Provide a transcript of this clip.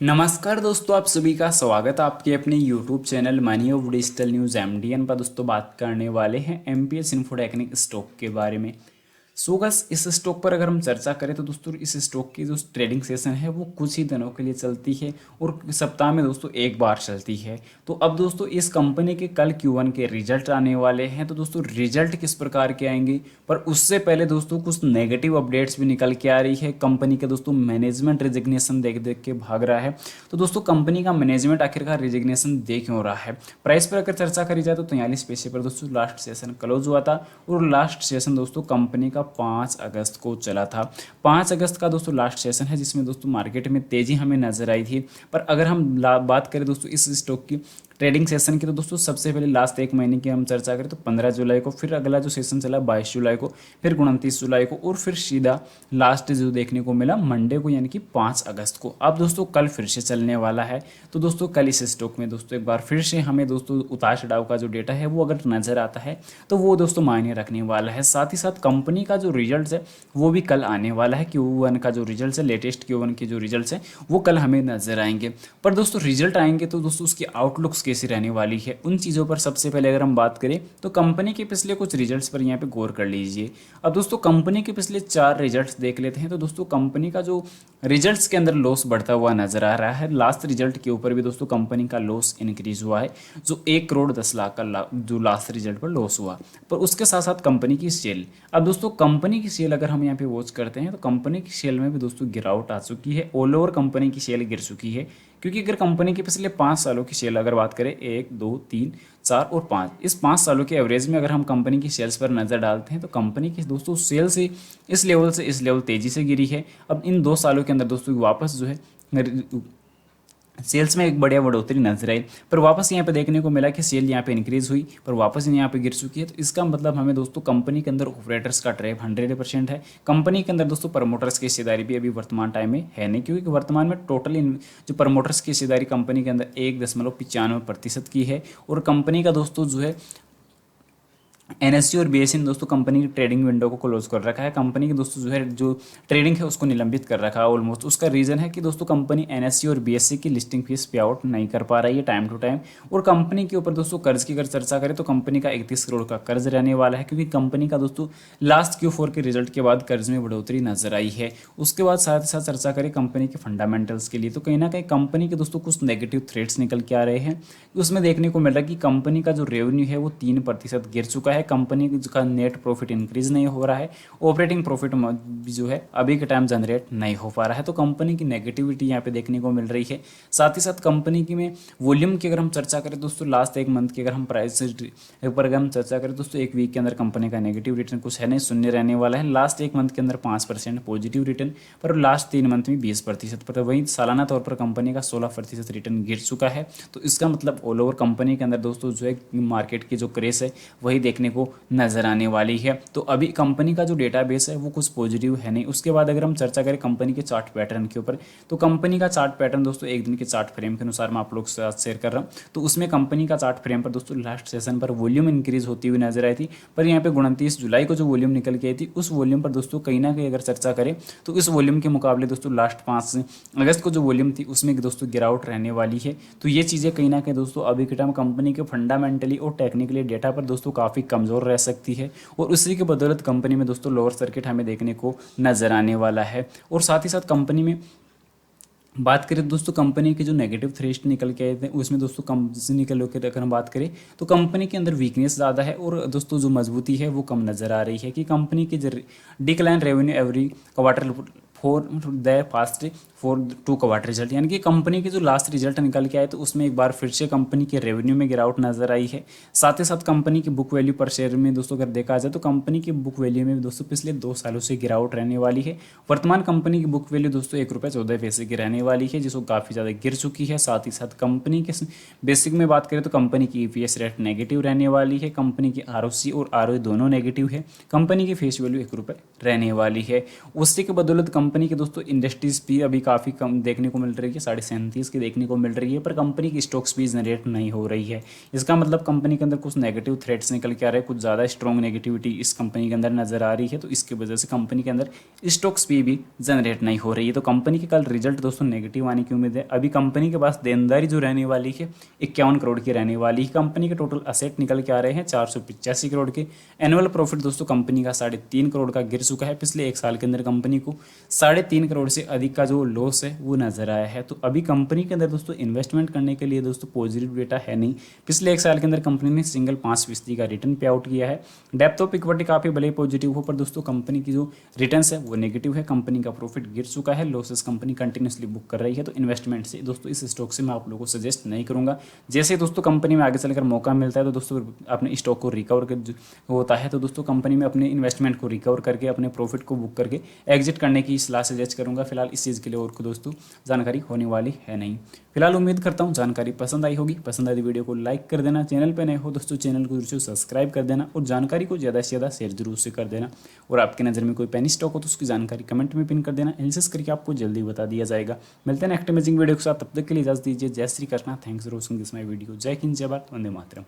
नमस्कार दोस्तों, आप सभी का स्वागत है आपके अपने YouTube channel money of digital news MDN पर। दोस्तों बात करने वाले हैं एमपीएस इन्फोटेक्निक स्टॉक के बारे में। सो बस इस स्टॉक पर अगर हम चर्चा करें तो दोस्तों इस स्टॉक की जो ट्रेडिंग सेशन है वो कुछ ही दिनों के लिए चलती है और सप्ताह में दोस्तों एक बार चलती है। तो अब दोस्तों इस कंपनी के कल Q1 के रिजल्ट आने वाले हैं। तो दोस्तों रिजल्ट किस प्रकार के आएंगे, पर उससे पहले दोस्तों कुछ नेगेटिव अपडेट्स भी निकल के आ रही है। कंपनी के दोस्तों मैनेजमेंट रिजिग्नेशन देख देख के भाग रहा है। तो दोस्तों कंपनी का मैनेजमेंट आखिरकार रिजिग्नेशन दे क्यों रहा है। प्राइस पर अगर चर्चा करी जाए तो 43 पैसे पर दोस्तों लास्ट सेशन क्लोज हुआ था और लास्ट सेशन दोस्तों कंपनी का 5 अगस्त को चला था। 5 अगस्त का दोस्तों लास्ट सेशन है जिसमें दोस्तों मार्केट में तेजी हमें नजर आई थी। पर अगर हम बात करें दोस्तों इस स्टॉक की ट्रेडिंग सेशन की तो दोस्तों सबसे पहले लास्ट एक महीने की हम चर्चा करें तो 15 जुलाई को, फिर अगला जो सेशन चला 22 जुलाई को, फिर 29 जुलाई को और फिर सीधा लास्ट जो देखने को मिला मंडे को यानी कि 5 अगस्त को। अब दोस्तों कल फिर से चलने वाला है। तो दोस्तों कल इस स्टॉक में दोस्तों एक बार फिर से हमें दोस्तों उतार चढ़ाव का जो डेटा है वो अगर नजर आता है तो वो दोस्तों मायने रखने वाला है। साथ ही साथ कंपनी का जो रिजल्ट है वो भी कल आने वाला है। Q1 का जो रिजल्ट है, लेटेस्ट Q1 के जो रिजल्ट है वो कल हमें नजर आएंगे। पर दोस्तों रिजल्ट आएंगे तो दोस्तों उसकी आउटलुक्स कैसी रहने वाली है, उन चीज़ों पर सबसे पहले अगर हम बात करें तो कंपनी के पिछले कुछ रिजल्ट्स पर यहाँ पे गौर कर लीजिए। अब दोस्तों कंपनी के पिछले 4 रिजल्ट्स देख लेते हैं। तो दोस्तों कंपनी का जो रिजल्ट्स के अंदर लॉस बढ़ता हुआ नजर आ रहा है। लास्ट रिजल्ट के ऊपर भी दोस्तों कंपनी का लॉस इंक्रीज हुआ है, जो 1 करोड़ 10 लाख का जो लास्ट रिजल्ट पर लॉस हुआ। पर उसके साथ साथ कंपनी की सेल, अब दोस्तों कंपनी की सेल अगर हम यहाँ पे वॉच करते हैं तो कंपनी की सेल में भी दोस्तों गिरावट आ चुकी है। ऑल ओवर कंपनी की सेल गिर चुकी है, क्योंकि अगर कंपनी के पिछले 5 सालों की सेल अगर बात करें 1 2 3 4 और 5, इस 5 सालों के एवरेज में अगर हम कंपनी की सेल्स पर नज़र डालते हैं तो कंपनी की दोस्तों सेल से इस लेवल तेज़ी से गिरी है। अब इन 2 सालों के अंदर दोस्तों वापस जो है सेल्स में एक बढ़िया बढ़ोतरी नजर आई। पर वापस यहाँ पे देखने को मिला कि सेल यहाँ पे इंक्रीज हुई पर वापस यहाँ पे गिर चुकी है। तो इसका मतलब हमें दोस्तों कंपनी के अंदर ऑपरेटर्स का ट्रैप 100% है। कंपनी के अंदर दोस्तों प्रमोटर्स की हिस्सेदारी भी अभी वर्तमान टाइम में है नहीं, क्योंकि वर्तमान में टोटल जो प्रमोटर्स की हिस्सेदारी कंपनी के अंदर 1.95% की है। और कंपनी का दोस्तों जो है एनएससी और बीएससी ने दोस्तों कंपनी की ट्रेडिंग विंडो को क्लोज कर रखा है। कंपनी की दोस्तों जो ट्रेडिंग है उसको निलंबित कर रखा है ऑलमोस्ट। उसका रीज़न है कि दोस्तों कंपनी एनएससी और बीएससी की लिस्टिंग फीस पे आउट नहीं कर पा रही है टाइम टू टाइम। और कंपनी के ऊपर दोस्तों कर्ज की अगर चर्चा करें तो कंपनी का 31 करोड़ का कर्ज रहने वाला है, क्योंकि कंपनी का दोस्तों लास्ट Q4 के रिजल्ट के बाद कर्ज में बढ़ोतरी नजर आई है। उसके बाद साथ ही साथ चर्चा करें कंपनी के फंडामेंटल्स के लिए तो कहीं ना कहीं कंपनी के दोस्तों कुछ नेगेटिव थ्रेड्स निकल के आ रहे हैं। उसमें देखने को मिल रहा है कि कंपनी का जो रेवेन्यू है वो 3% गिर चुका है। कंपनी का नेट प्रॉफिट इंक्रीज नहीं हो रहा है। ऑपरेटिंग प्रॉफिट जो है अभी के टाइम जनरेट नहीं हो पा रहा है। तो कंपनी की नेगेटिविटी यहाँ पे देखने को मिल रही है। साथ ही साथ कंपनी की में वॉल्यूम की अगर हम चर्चा करें दोस्तों लास्ट एक मंथ की अगर हम प्राइस पर अगर हम चर्चा करें दोस्तों एक वीक के अंदर कंपनी का नेगेटिव रिटर्न कुछ है नहीं, शून्य रहने वाला है। लास्ट एक मंथ के अंदर 5% पॉजिटिव रिटर्न, पर लास्ट 3 मंथ में 20% पर, वहीं सालाना तौर पर कंपनी का 16% रिटर्न गिर चुका है। तो इसका मतलब ऑल ओवर कंपनी के अंदर दोस्तों जो है मार्केट की जो क्रेज है वही देखने को नजर आने वाली है। तो अभी कंपनी का जो डेटाबेस है वो कुछ पॉजिटिव है नहीं। उसके बाद अगर हम चर्चा करें कंपनी के चार्ट पैटर्न के ऊपर तो कंपनी का चार्ट पैटर्न दोस्तों एक दिन के चार्ट फ्रेम के अनुसार मैं आप लोग के साथ शेयर कर रहा हूँ। तो उसमें कंपनी का चार्ट फ्रेम पर दोस्तों लास्ट सेशन पर वॉल्यूम इंक्रीज होती हुई नजर आई थी। पर यहाँ पे 29 जुलाई को जो वॉल्यूम निकल के आई थी उस वॉल्यूम पर दोस्तों कहीं ना कहीं अगर चर्चा करें तो इस वॉल्यूम के मुकाबले दोस्तों लास्ट 5 अगस्त को जो वॉल्यूम थी उसमें दोस्तों गिरावट रहने वाली है। तो ये चीज़ें कहीं ना कहीं दोस्तों अभी के टाइम कंपनी के फंडामेंटली और टेक्निकली डेटा पर दोस्तों काफ़ी कमज़ोर रह सकती है और उसी की बदौलत कंपनी में दोस्तों लोअर सर्किट हमें देखने को नजर आने वाला है। और साथ ही साथ कंपनी में बात करें दोस्तों कंपनी के जो नेगेटिव थ्रेस्ट निकल के आए थे उसमें दोस्तों कम से निकल के अगर हम बात करें तो कंपनी के अंदर वीकनेस ज़्यादा है और दोस्तों जो मजबूती है वो कम नज़र आ रही है। कि कंपनी की decline revenue every quarter for the fast for 2 quarter result, यानी कि कंपनी के जो लास्ट रिजल्ट निकल के आए तो उसमें एक बार फिर से कंपनी के रेवेन्यू में गिरावट नजर आई है। साथ ही साथ कंपनी की बुक वैल्यू पर शेयर में दोस्तों अगर देखा जाए तो कंपनी की बुक वैल्यू में दोस्तों पिछले 2 सालों से गिरावट रहने वाली है। वर्तमान कंपनी की बुक वैल्यू दोस्तों ₹1.14 की रहने वाली है, जिसको काफ़ी ज़्यादा गिर चुकी है। साथ ही साथ कंपनी के बेसिक में बात करें तो कंपनी की EPS रेट नेगेटिव रहने वाली है। कंपनी की ROC और ROE दोनों नेगेटिव है। कंपनी की फेस वैल्यू ₹1 रहने वाली है। उसी के बदौलत कंपनी कंपनी के दोस्तों इंडस्ट्रीज भी अभी काफ़ी कम देखने को मिल रही है, 37.5 की देखने को मिल रही है, पर कंपनी की स्टॉक्स भी जनरेट नहीं हो रही है। इसका मतलब कंपनी के अंदर कुछ नेगेटिव थ्रेट्स निकल के आ रहे हैं, कुछ ज़्यादा स्ट्रॉन्ग नेगेटिविटी इस कंपनी के अंदर नजर आ रही है, तो इसकी वजह से कंपनी के अंदर स्टॉक्स भी जनरेट नहीं हो रही है। तो कंपनी के कल रिजल्ट दोस्तों नेगेटिव आने की उम्मीद है। अभी कंपनी के पास देनदारी जो रहने वाली है 51 करोड़ की रहने वाली है। कंपनी के टोटल असेट निकल के आ रहे हैं 485 करोड़ के। एनुअल प्रॉफिट दोस्तों कंपनी का 3.5 करोड़ का गिर चुका है। पिछले एक साल के अंदर कंपनी को 3.5 करोड़ से अधिक का जो लॉस है वो नजर आया है। तो अभी कंपनी के अंदर दोस्तों इन्वेस्टमेंट करने के लिए दोस्तों पॉजिटिव डेटा है नहीं। पिछले एक साल के अंदर कंपनी ने सिंगल 5% का रिटर्न पे आउट किया है। डेप्थ ऑफ इक्विटी काफी भले पॉजिटिव हो, पर दोस्तों कंपनी की जो रिटर्न्स है वो नेगेटिव है। कंपनी का प्रॉफिट गिर चुका है, लॉसेस कंपनी कंटिन्यूसली बुक कर रही है। तो इन्वेस्टमेंट से दोस्तों इस स्टॉक से मैं आप लोगों को सजेस्ट नहीं करूंगा। जैसे दोस्तों कंपनी में आगे चलकर मौका मिलता है तो दोस्तों अपने स्टॉक को रिकवर कर होता है, तो दोस्तों कंपनी में अपने इन्वेस्टमेंट को रिकवर करके अपने प्रॉफिट को बुक करके एग्जिट करने की सलाह सजेस्ट करूंगा। फिलहाल इस चीज़ के लिए और को दोस्तों जानकारी होने वाली है नहीं। फिलहाल उम्मीद करता हूँ जानकारी पसंद आई होगी। पसंद आई वीडियो को लाइक कर देना, चैनल पर नए हो दोस्तों चैनल को जरूर से सब्सक्राइब कर देना और जानकारी को ज़्यादा से ज़्यादा शेयर जरूर से कर देना। और आपकी नज़र में कोई पेनी स्टॉक हो तो उसकी जानकारी कमेंट में पिन कर देना, एनालिसिस करके आपको जल्दी बता दिया जाएगा। मिलते हैं नेक्स्ट अमेजिंग वीडियो के साथ, तब तक के लिए इजाजत दीजिए। जय Shri Krishna, thanks for watching this my video. जय हिंद, जय भारत, वंदे मातरम।